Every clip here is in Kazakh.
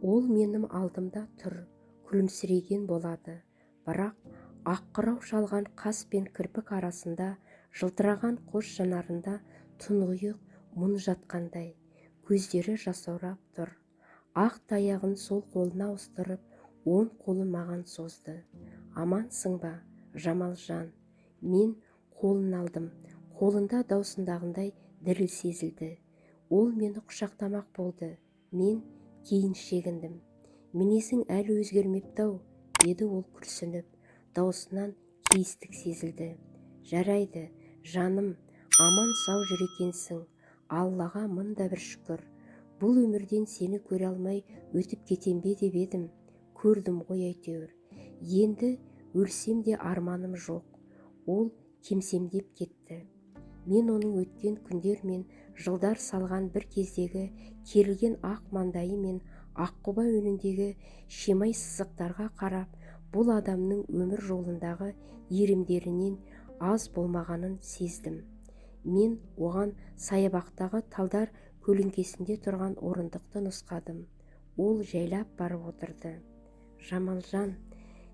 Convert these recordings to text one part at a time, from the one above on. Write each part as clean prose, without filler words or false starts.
Ол менің алдымда тұр, күлімсіреген болады, бірақ аққырау шалған қас пен кірпік арасында жылтыраған қос жанарында тұңғиық мұң жатқандай. Көздері жасаурап тұр. Ақ таяғын сол қолына ауыстырып, оң қолын маған созды. Амансың ба, Жамалжан? Мен қолын алдым. Қолында даусындағындай діріл сезілді. Ол мені құшақтамақ болды. Мен кейін шегіндім. Мінезің әлі өзгермепті-ау, деді ол күрсініп. Даусынан кейістік сезілді. Жарайды, жаным, аман сау жүр екенсің. Аллаға мың да бір шүкір. Бұл өмірден сені көре алмай өтіп кетем бе деп едім. Көрдім ғой әйтеуір. Енді өлсем де арманым жоқ. Ол кемсемдеп кетті. Мен оның өткен күндер мен жылдар салған бір кездегі керілген ақ маңдайы мен аққұба önіндегі шимай сызықтарға қарап, бұл адамның өмір жолындағы иірімдерінен аз болмағанын сездім. Мен оған саябақтағы талдар көлеңкесінде тұрған орындықты нұсқадым. Ол жайлап барып отырды. Жамалжан,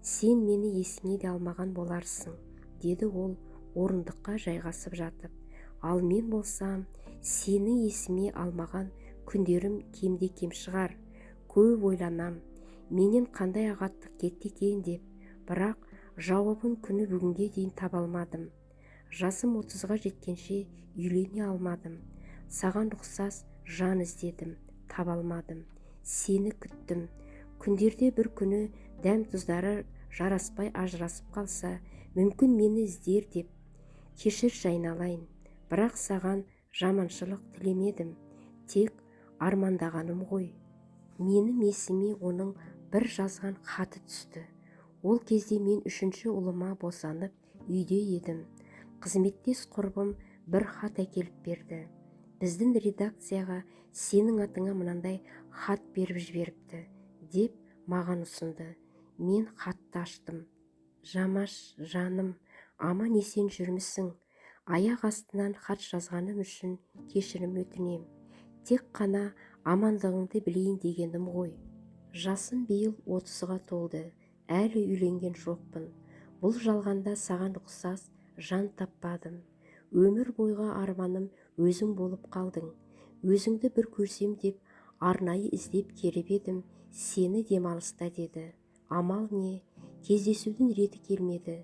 сен мені есіңе де алмаған боларсың, деді ол орындыққа жайғасып жатып. Ал мен болсам, сені есіме алмаған күндерім кемде кем шығар. Көп ойланам, менен қандай ағаттық кетті екен деп, бірақ жауабын күні бүгінге дейін таба алмадым. Жасым 30-ға жеткенше үйлене алмадым. Саған ұқсас жан іздедім, таба алмадым. Сені күттім. Күндерде бір күні дәм тұздары жараспай ажырасып қалса, мүмкін мені іздер деп. Кешірші айналайын, бірақ саған жаманшылық тілемедім, тек армандағаным ғой. Менің есіме оның бір жазған хаты түсті. Ол кезде мен 3-ші ұлыма босанып үйде едім. Қызметтес құрбым бір хат әкеліп берді. Біздің редакцияға сенің атыңа мынандай хат беріп жіберіпті, деп маған ұсынды. Мен хатты аштым. Жамаш, жаным, аман есен жүрмісің? Аяқ астынан хат жазғаным үшін кешірім өтінем. Тек қана амандығыңды білейін дегенім ғой. Жасым биыл 30-ға толды. Әлі үйленген жоқпын. Бұл жалғанда саған ұқсас жан таппадым. Өмір бойға арманым өзің болып қалдың. Өзіңді бір көрсем деп арнайы іздеп келіп едім, сені демалыста деді. Амал не? Кездесудің реті келмеді.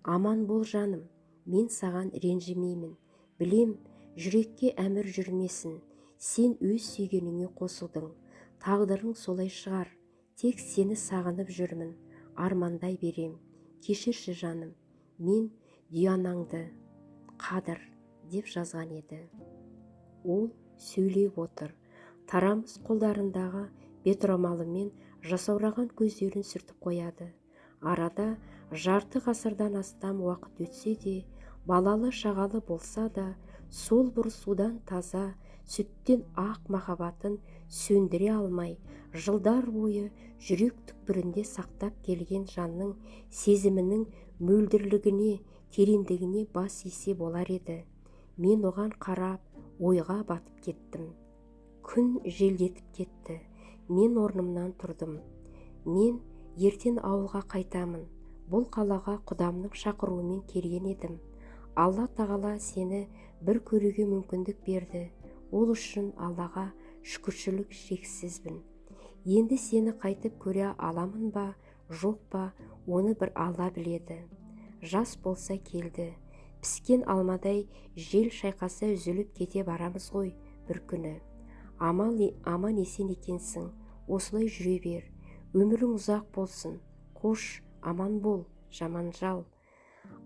Аман бол жаным, мен саған ренжімеймін. Білем, жүрекке әмір жүрмесін. Сен өз сүйгеніңе қосылдың. Тағдырың солай шығар. Тек сені сағынып жүрмін. Армандай берем. Кешірші жаным, мен Дианаңды, Қадыр, деп жазған еді. Ол сөйлеп отыр. Тарамыс қолдарындағы беторамалымен жасаураған көздерін сүртіп қояды. Арада жарты ғасырдан астам уақыт өтсе де, балалы шағалы болса да, сол бір судан таза, сүттен ақ махаббатын сөндіре алмай, жылдар бойы жүрек түкпірінде сақтап келген жанның сезімінің мөлдірлігіне, тереңдігіне бас исе болар еді. Мен оған қарап, ойға батып кеттім. Күн желдетіп кетті. Мен орнымнан тұрдым. Мен ертең ауылға қайтамын. Бұл қалаға құдамның шақыруымен келген едім. Алла тағала сені бір көруге мүмкіндік берді. Ол үшін Аллаға шүкіршілік шексізбін. Енді сені қайтып көре аламын ба, жоқ па, оны бір Алла біледі. Жас болса келді. Піскен алмадай жел шайқаса үзіліп кете барамыз ғой бір күні. Аман есен екенсің, осылай жүре бер. Өмірің ұзақ болсын. Қош, аман бол, Жаманжал.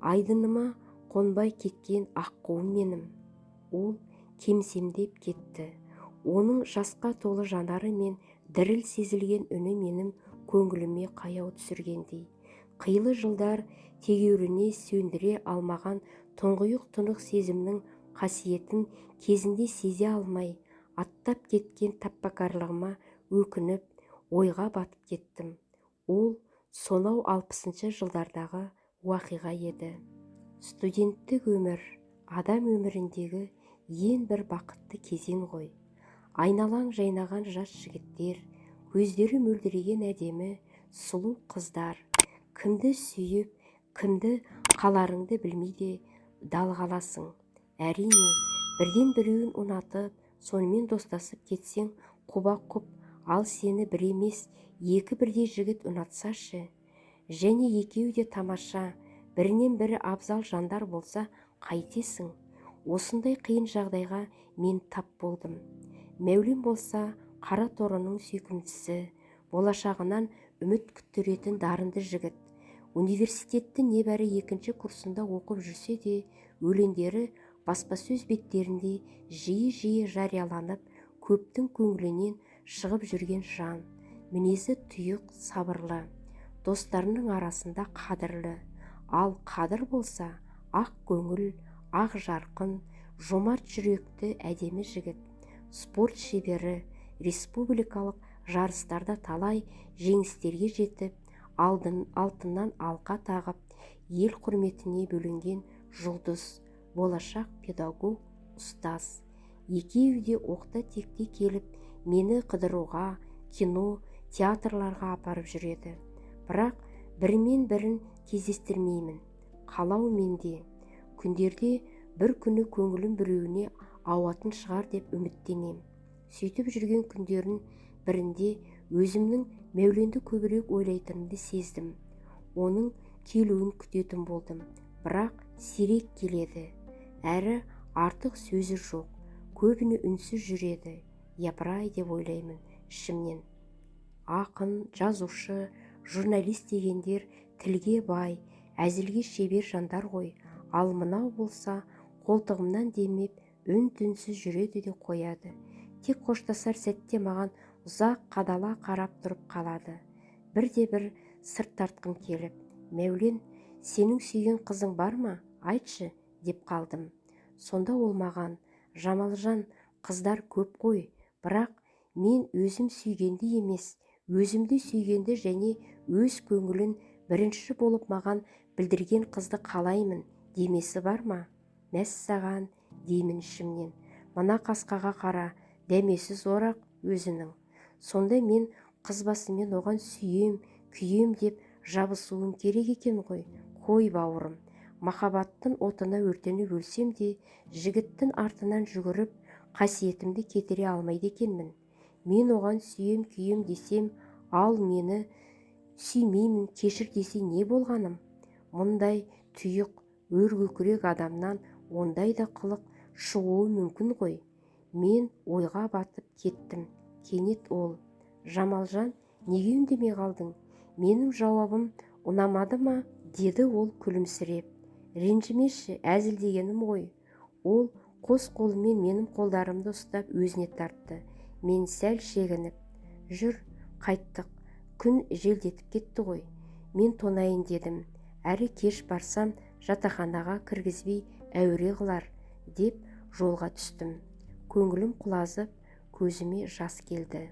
Айдыныма қонбай кеткен аққуым менім. Ол кемсемдеп кетті. Оның жасқа толы жанары мен діріл сезілген үні менің көңіліме қаяу түсіргендей. Қилы жылдар тегеуріне сөндіре алмаған тұңғиық тұнық сезімнің қасиетін кезінде сезе алмай, аттап кеткен таппакарлығыма өкініп, ойға батып кеттім. Ол сонау 60-шы жылдардағы уақиға еді. Студенттік өмір адам өміріндегі ең бір бақытты кезең ғой. Айналаң жайнаған жас жігіттер, көздері мөлдіреген әдемі сұлу қыздар. Кімді сүйіп, кімді қаларыңды білмейде дал қаласың. Әрине, бірден біреуін ұнатып, сонымен достасып кетсең құба-құп, ал сені бір емес, екі бірдей жігіт ұнатсашы, және екеуі де тамаша, бірінен бірі абзал жандар болса қайтесің? Осындай қиын жағдайға мен тап болдым. Мәулен болса қара торының сүйкімдісі, болашағынан үміт күттіретін дарынды жігіт. Университетті небәрі 2-ші курсында оқып жүрсе де, өлеңдері баспасөз беттерінде жиі-жиі жарияланып, көптің көңілінен шығып жүрген жан. Мінезі тұйық, сабырлы, достарының арасында қадірлі. Ал Қадыр болса ақ көңіл, ақ жарқын, жомарт жүректі әдемі жігіт. Спорт шебері, республикалық жарыстарда талай жеңістерге жетіп, алтыннан алқа тағып, ел құрметіне бөленген жұлдыз, болашақ педагог, ұстаз. Екеуі де оқта-текте келіп, мені қыдыруға, кино, театрларға апарып жүреді. Бірақ бірімен бірін кездестірмеймін. Қалау менде. Күндерде бір күні көңілім біреуіне ауатын шығар деп үміттенем. Сөйтіп жүрген күндердің бірінде өзімнің Мәуленді көбірек ойлайтынымды сездім. Оның келуін күтетін болдым. Бірақ сирек келеді. Әрі артық сөзі жоқ. Көбіне үнсіз жүреді. Япырай деп ойлаймын ішімнен. Ақын, жазушы, журналист дегендер тілге бай, әзілге шебер жандар ғой. Ал мынау болса қолтығымнан демеп, үн-түнсіз жүреді де қояды. Тек қоштасар сәтте маған ұзақ қадала қарап тұрып қалады. Бірде-бір сыр тартқым келіп, Мәулен, сенің сүйген қызың бар ма? Айтшы, деп қалдым. Сонда ол маған, Жамалжан, қыздар көп қой, бірақ мен өзім сүйгенді емес, өзімді сүйгенді және өз көңілін бірінші болып маған білдірген қызды қалаймын демесі бар ма? Мәссаған, деймін ішімнен. Мына қасқаға қара, дәмесі зор-ақ өзінің. Сонда мен қыз басымен оған сүйем, күйем деп жабысуым керек екен ғой. Қой бауырым, махаббаттың отына өртеніп өлсем де, жігіттің артынан жүгіріп, қасиетімді кетіре алмайды екенмін. Мен оған сүйем, күйем десем, ал мені сүймеймін, кешір десе не болғаным? Мұндай тұйық, өркөкірек адамнан ондай да қылық шығуы мүмкін ғой. Мен ойға батып кеттім. Кенет ол, Жамалжан, неге үндемей қалдың? Менің жауабым ұнамады ма? Деді ол күлімсіреп. Ренжімеші, әзілдегенім ғой. Ол қос қолымен менің қолдарымды ұстап өзіне тартты. Мен сәл шегініп, жүр, қайттық, күн желдетіп кетті ғой. Мен тонайын дедім. Әрі кеш барсам жатақханаға кіргізбей әуре қылар деп жолға түстім. Көңілім құлазып, көзіме жас келді.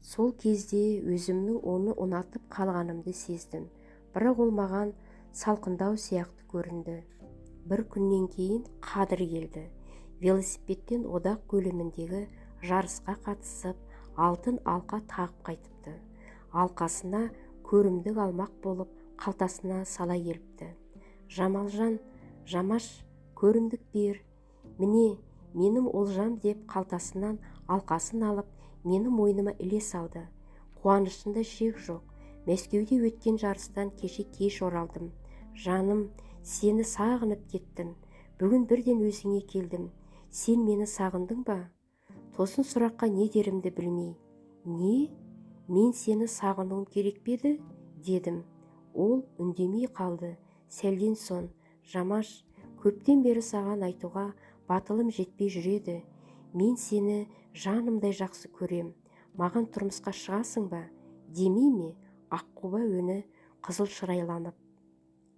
Сол кезде өзімнің оны ұнатып қалғанымды сездім. Бірақ ол маған салқындау сияқты көрінді. Бір күннен кейін Қадыр келді. Велосипедтен одақ көлеміндегі жарысқа қатысып, алтын алқа тағып қайтыпты. Алқасына көрімдік алмақ болып, қалтасына сала келіпті. Жамалжан, Жамаш, көрімдік бер. Міне, менің олжам деп қалтасынан алқасын алып, менің мойныма іле салды. Қуанышында шек жоқ. Мәскеуде өткен жарыстан кеше кеш оралдым. Жаным, сені сағынып кеттім. Бүгін бірден өзіңе келдім. Сен мені сағындың ба? Тосын сұраққа не дерімді білмей. Не? Мен сені сағынуым керек пе еді? Дедім. Ол үндемей қалды. Сәлден соң, Жамаш, көптен бері саған айтуға батылым жетпей жүреді. Мен сені жанымдай жақсы көрем. Маған тұрмысқа шығасың ба? Демей ме? Аққуба өні қызыл шырайланып.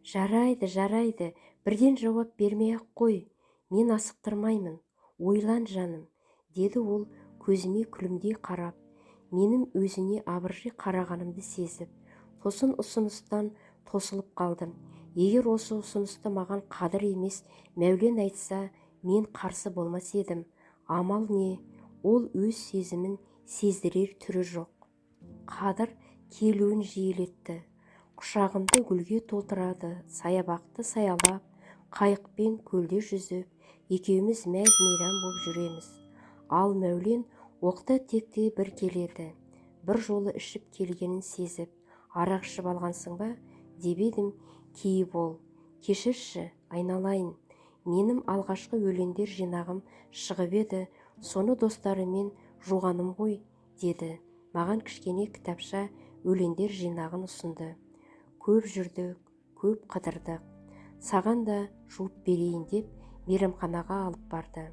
Жарайды, бірден жауап бермей-ақ қой. Мен асықтырмаймын. Ойлан, жаным, деді ол көзіме күлімдей қарап. Менің өзіне абыржи қарағанымды сезіп, тосын ұсыныстан тосылып қалдым. Егер осы ұсынысты маған Қадыр емес, Мәулен айтса, мен қарсы болмас едім. Амал не? Ол өз сезімін сездірер түрі жоқ. Қадыр келуін жиілетті. Құшағымды гүлге толтырады, саябақты саялап, қайықпен көлде жүзіп, екеуміз мәз-мейрам боп жүреміз. Ал Мәулен оқта-текте бір келеді. Бір жолы ішіп келгенін сезіп, арақ ішіп алғансың ба деп едім, кейіп ол. Кешірші, айналайын. Менің алғашқы өлеңдер жинағым шығып еді, соны достарымен жуғаным ғой, деді. Маған кішкене кітапша өлеңдер жинағын ұсынды. Көп жүрдік, көп қыдырдық. Саған да жуып берейін деп мейрамханаға алып барды.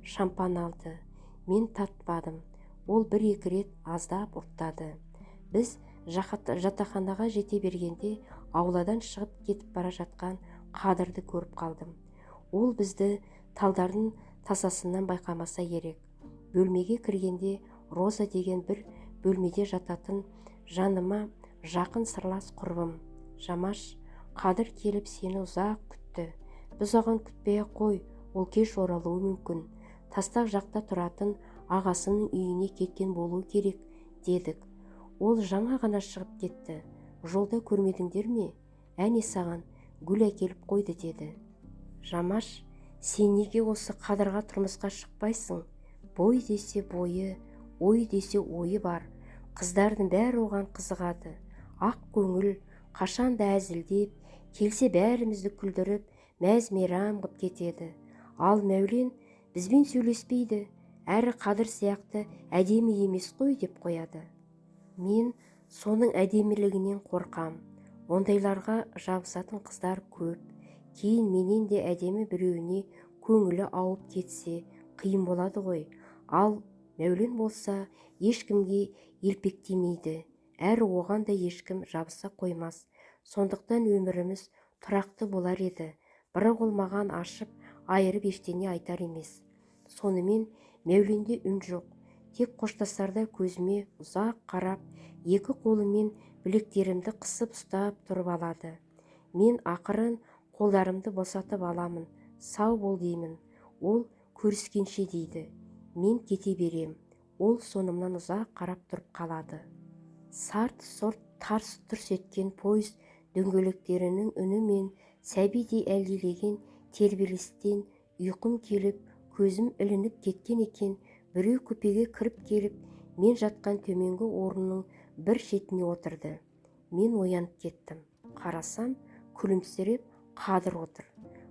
Шампан алды. Мен татпадым. Ол бір-екі рет аздап ұрттады. Біз жатақханаға жете бергенде ауладан шығып кетіп бара жатқан Қадырды көріп қалдым. Ол бізді талдардың тасасынан байқамаса керек. Бөлмеге кіргенде Роза деген бір бөлмеде жататын жаныма жақын сырлас құрбым. Жамаш, Қадыр келіп сені ұзақ күтті. Біз оған күтпей-ақ қой, ол кеш оралуы мүмкін. Тастақ жақта тұратын ағасының үйіне кеткен болуы керек, дедік. Ол жаңа ғана шығып кетті. Жолда көрмедіңдер ме? Әне саған гүл әкеліп қойды, деді. Жамаш, сен неге осы Қадырға тұрмысқа шықпайсың? Бой десе бойы, ой десе ойы бар. Қыздардың бәрі оған қызығады. Ақ көңіл, қашанда әзілдеп, келсе бәрімізді күлдіріп, мәз-мейрам қып кетеді. Ал Мәулен бізбен сөйлеспейді, әрі Қадыр сияқты әдемі емес қой деп қояды. Мен соның әдемілігінен қорқам. Ондайларға жабысатын қыздар көп. Кейін менен де әдемі біреуіне көңілі ауып кетсе, қиын болады ғой. Ал Мәулен болса ешкімге елпектемейді, әрі оған да ешкім жабыса қоймас. Сондықтан өміріміз тұрақты болар еді. Бірақ ол маған ашып, айырып ештеңе айтар емес. Сонымен Мәуленде үн жоқ. Тек қоштасарда көзіме ұзақ қарап, екі қолымен білектерімді қысып ұстап тұрып алады. Мен ақырын қолдарымды босатып аламын. Сау бол деймін. Ол көріскенше дейді. Мен кете берем. Ол сонымнан ұзақ қарап тұрып қалады. Сарт-сорт тарс-тұрс еткен пойыз дөңгелектерінің үні мен сәбидей әлдилеген тербелістен ұйқым келіп, көзім ілініп кеткен екен. Біреу купеге кіріп келіп, мен жатқан төменгі орынның бір шетіне отырды. Мен оянып кеттім. Қарасам, күлімсіреп Қадыр отыр.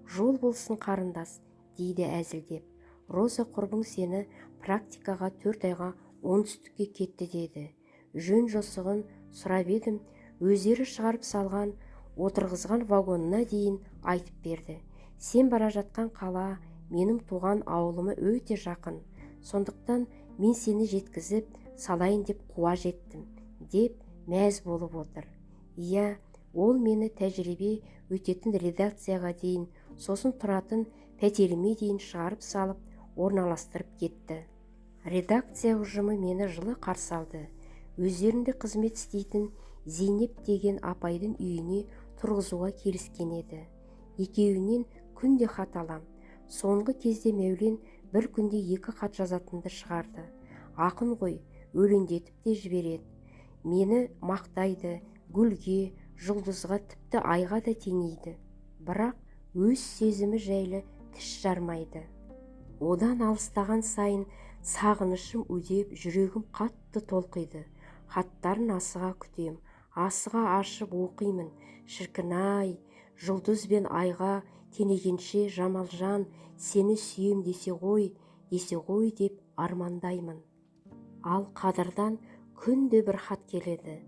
Жол болсын қарындас, дейді әзілдеп. Роза құрбың сені практикаға 4 айға оңтүстікке кетті, деді. Жөн жосығын сұрап едім, өздері шығарып салған, отырғызған вагонына дейін айтып берді. Сен бара жатқан қала менің туған ауылыма өте жақын. Сондықтан мен сені жеткізіп салайын деп қуа жеттім, деп мәз болып отыр. Иә, ол мені тәжірибе өтетін редакцияға дейін, сосын тұратын пәтеріме дейін шығарып салып, орналастырып кетті. Редакция ұжымы мені жылы қарсы алды. Өздерінде қызмет істейтін Зейнеп деген апайдың үйіне тұрғызуға келіскен еді. Екеуінен күнде хат алам. Соңғы кезде Мәулен бір күнде 2 хат жазатынды шығарды. Ақын ғой, өлеңдетіп те жібереді. Мені мақтайды, гүлге, жұлдызға, тіпті айға да теңейді. Бірақ өз сезімі жайлы тіс жармайды. Одан алыстаған сайын сағынышым үдеп, жүрегім қатты толқиды. Хаттарын асыға күтем, асыға ашып оқимын. Шіркін-ай, жұлдыз бен айға теңегенше Жамалжан, сені сүйем десе ғой деп армандаймын. Ал Қадырдан күнде бір хат келеді.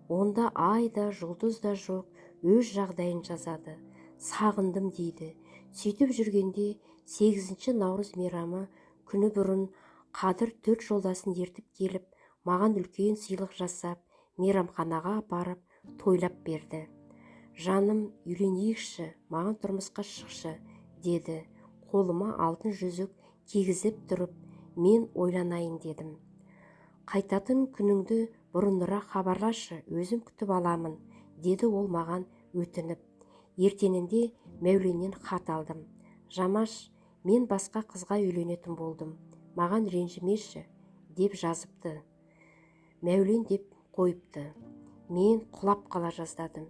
Онда ай да жұлдыз да жоқ, өз жағдайын жазады. Сағындым дейді. Сөйтіп жүргенде 8 наурыз мейрамы күні бұрын Қадыр 4 жолдасын ертіп келіп, маған үлкен сыйлық жасап, мейрамханаға апарып, тойлап берді. Жаным, үйленейікші, маған тұрмысқа шықшы, деді. Қолыма алтын жүзік кигізіп тұрып, мен ойланайын дедім. Қайтатын күніңді бұрынырақ хабарлашы, өзім күтіп аламын, деді ол маған өтініп. Ертеңінде Мәуленнен хат алдым. Жамаш, мен басқа қызға үйленетін болдым. Маған ренжімеші, деп жазыпты. Мәулен деп қойыпты. Мен құлап қала жаздадым.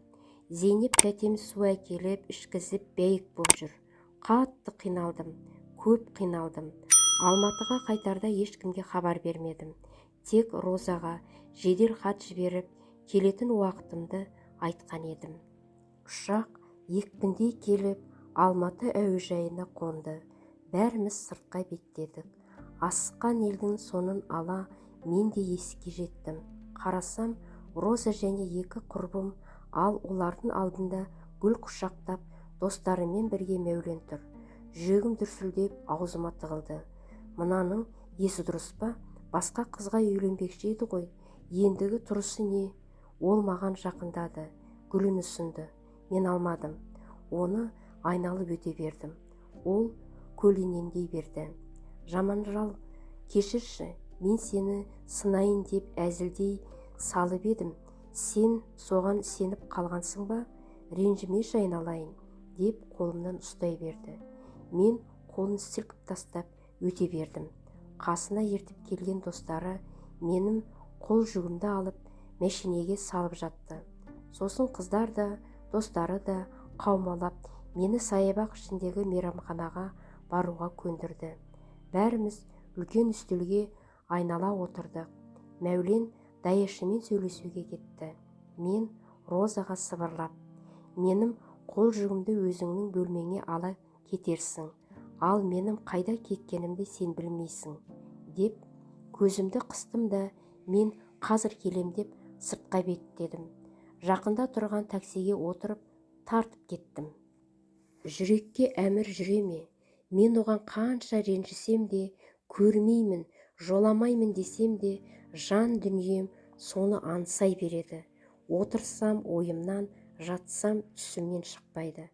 Зейнеп тәтем су әкеліп ішкізіп бәйік боп жүр. Қатты қиналдым, көп қиналдым. Алматыға қайтарда ешкімге хабар бермедім. Тек Розаға жедел хат жіберіп, келетін уақытымды айтқан едім. Ұшақ екпіндей келіп, Алматы әуежайына қонды. Бәріміз сыртқа беттедік. Асыққан елдің соңын ала, мен де есікке жеттім. Қарасам, Роза және екі құрбым, ал олардың алдында гүл құшақтап, достарымен бірге Мәулен тұр. Жүрегім дүрсілдеп, аузыма тығылды. Мынаның есі дұрыс па? Басқа қызға үйленбекші еді ғой. Ендігі тұрысы не? Ол маған жақындады, гүлін ұсынды. Мен алмадым. Оны айналып өте бердім. Ол көлденеңдей берді. Жаманжал, кешірші, мен сені сынайын деп әзілдей салып едім. Сен соған сеніп қалғансың ба? Ренжімеші айналайын, деп қолымнан ұстай берді. Мен қолын сілкіп тастап өте бердім. Қасына ертіп келген достары менің қол жүгімді алып мәшинеге салып жатты. Сосын қыздар да, достары да қаумалап мені саябақ ішіндегі мейрамханаға баруға көндірді. Бәріміз үлкен үстелге айнала отырдық. Мәулен даяшымен сөйлесуге кетті. Мен Розаға сыбырлап, менің қол жүгімді өзіңнің бөлмеңе ала кетерсің, ал менің қайда кеткенімді сен білмейсің, деп көзімді қыстым да, мен қазір келем деп сыртқа беттедім. Жақында тұрған таксиге отырып тартып кеттім. Жүрекке әмір жүре ме? Мен оған қанша ренжісем де, көрмеймін, жоламаймын десем де, жан дүнием соны аңсай береді. Отырсам ойымнан, жатсам түсімнен шықпайды.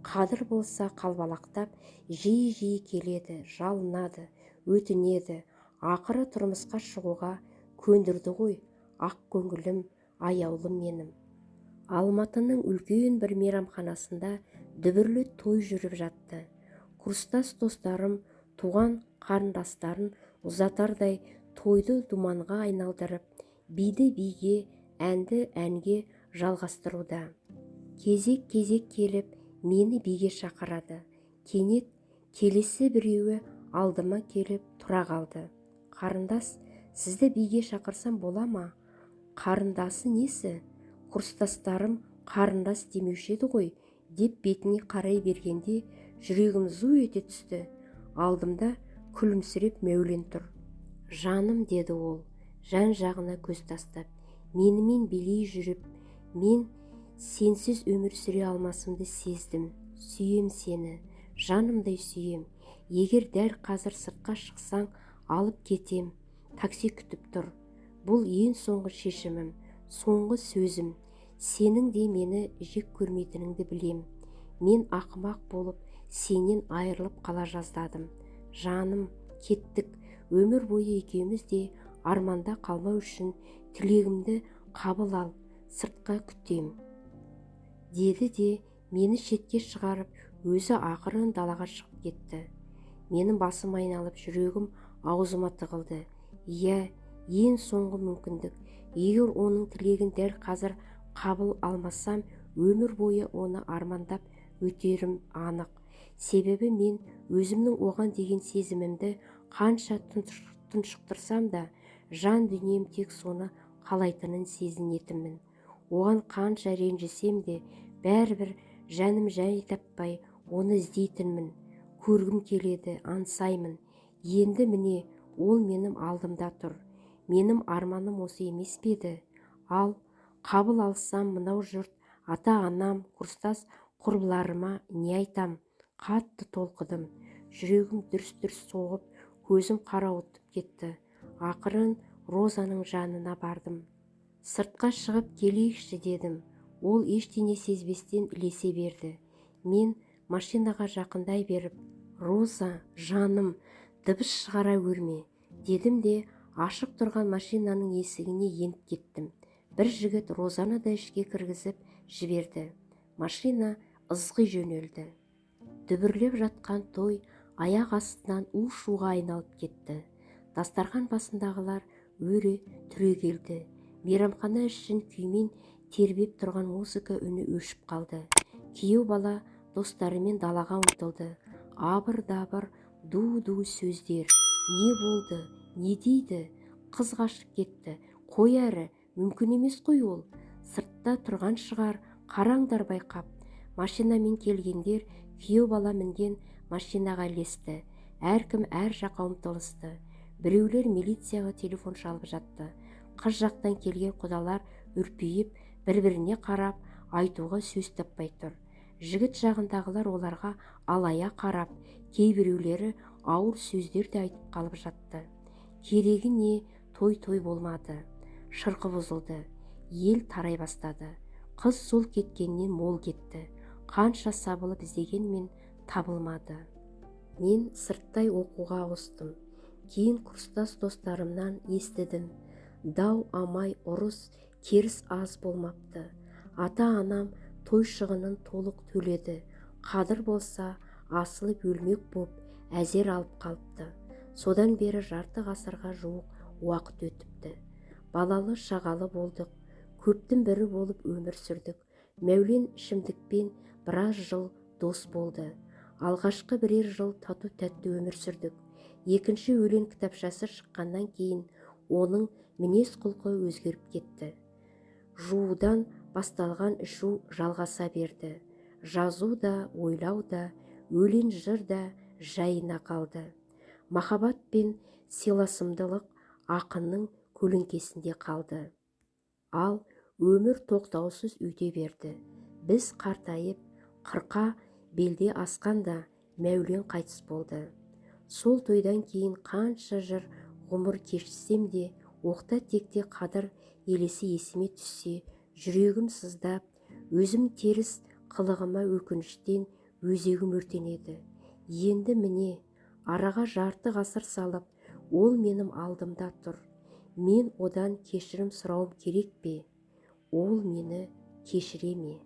Қадір болса қалбалақтап, жиі-жиі келеді, жалынады, өтінеді. Ақыры тұрмысқа шығуға көндірді ғой, ақ көңілім, аяулым менім. Алматының үлкен бір мейрамханасында дүбірлі той жүріп жатты. Курстас достарым, туған қарындастарын ұзатардай тойды думанға айналдырып, биді биге, әнді әнге жалғастыруда. Кезек-кезек келіп, мені биге шақырады. Кенет келесі біреуі алдыма келіп тұра қалды. Қарындас, сізді биге шақырсам бола ма? Қарындасы несі? Курстастарым қарындас демеуші еді ғой, деп бетіне қарай бергенде жүрегім зу ете түсті. Алдымда күлімсіреп Мәулен тұр. Жаным, деді ол, жан-жағына көз тастап, менімен билей жүріп, мен сенсіз өмір сүре алмасымды сездім. Сүйем сені, жанымдай сүйем. Егер дәл қазір сыртқа шықсаң, алып кетем. Такси күтіп тұр. Бұл ең соңғы шешімім, соңғы сөзім. Сенің де мені жек көрмейтініңді білем. Мен ақымақ болып, сенен айырылып қала жаздадым. Жаным, кеттік. Өмір бойы екеуміз де арманда қалмау үшін тілегімді қабыл ал, сыртқа күтем. Деді де мені шетке шығарып, өзі ақырын далаға шығып кетті. Менің басым айналып, жүрегім аузыма тығылды. Иә, ең соңғы мүмкіндік. Егер оның тілегін дәл қазір қабыл алмасам, өмір бойы оны армандап өтерім анық. Себебі мен өзімнің оған деген сезімімді қанша тұншықтырсам да, жан дүнием тек соны қалайтынын сезінетінмін. Оған қанша ренжісем де, бәрібір жаным жай таппай оны іздейтінмін. Көргім келеді, аңсаймын. Енді міне ол менің алдымда тұр. Менің арманым осы емес пе еді? Ал қабыл алсам, мынау жұрт, ата-анам, курстас құрбыларыма не айтам? Қатты толқыдым. Жүрегім дүрс-дүрс соғып, көзім қарауытып кетті. Ақырын Розаның жанына бардым. Сыртқа шығып келейікші дедім. Ол ештеңе сезбестен ілесе берді. Мен машинаға жақындай беріп, Роза, жаным, дыбыс шығара өрме, дедім де ашық тұрған машинаның есігіне еніп кеттім. Бір жігіт Розаны да ішке кіргізіп жіберді. Машина ызғи жөнелді. Дүбірлеп жатқан той аяқ астынан у-шуға айналып кетті. Дастархан басындағылар өре түрегелді. Мейрамхана ішін күймен тербеп тұрған музыка үні өшіп қалды. Күйеу бала достарымен далаға ұмтылды. Абыр-дабыр, ду-ду сөздер. Не болды? Не дейді? Қыз қашып кетті. Қой әрі, мүмкін емес қой ол. Сыртта тұрған шығар, қараңдар байқап. Машинамен келгендер күйеу бала мінген машинаға ілесті. Әркім әр жаққа ұмтылысты. Біреулер милицияға телефон шалып жатты. Қыз жақтан келген құдалар үрпейіп, бір-біріне қарап, айтуға сөз таппай тұр. Жігіт жағындағылар оларға алая қарап, кейбіреулері ауыр сөздер де айтып қалып жатты. Керегі не, той болмады. Шырқы бұзылды. Ел тарай бастады. Қыз сол кеткеннен мол кетті. Қанша сабылып іздегенмен табылмады. Мен сырттай оқуға ауыстым. Кейін курстас достарымнан естідім. Дау амай ұрыс керіс аз болмапты. Ата-анам той шығынын толық төледі. Қадыр болса асылып өлмек боп әзер алып қалыпты. Содан бері жарты ғасырға жуық уақыт өтіпті. Балалы шағалы болдық. Көптің бірі болып өмір сүрдік. Мәулен ішімдікпен біраз жыл дос болды. Алғашқы бірер жыл тату-тәтті өмір сүрдік. Екінші өлең кітапшасы шыққаннан кейін оның мінез құлқы өзгеріп кетті. Жуудан басталған ішу жалғаса берді. Жазу да, ойлау да, өлең жыр да жайына қалды. Махаббат пен сыйласымдылық ақынның көлеңкесінде қалды. Ал өмір тоқтаусыз өте берді. Біз қартайып, 40 белде асқанда Мәулен қайтыс болды. Сол тойдан кейін қанша жыр ғұмыр кешсем де, оқта-текте Қадыр елесі есіме түссе, жүрегім сыздап, өзім теріс қылығыма өкініштен өзегім өртенеді. Енді міне, араға жарты ғасыр салып, ол менің алдымда тұр. Мен одан кешірім сұрауым керек пе? Ол мені кешіре ме?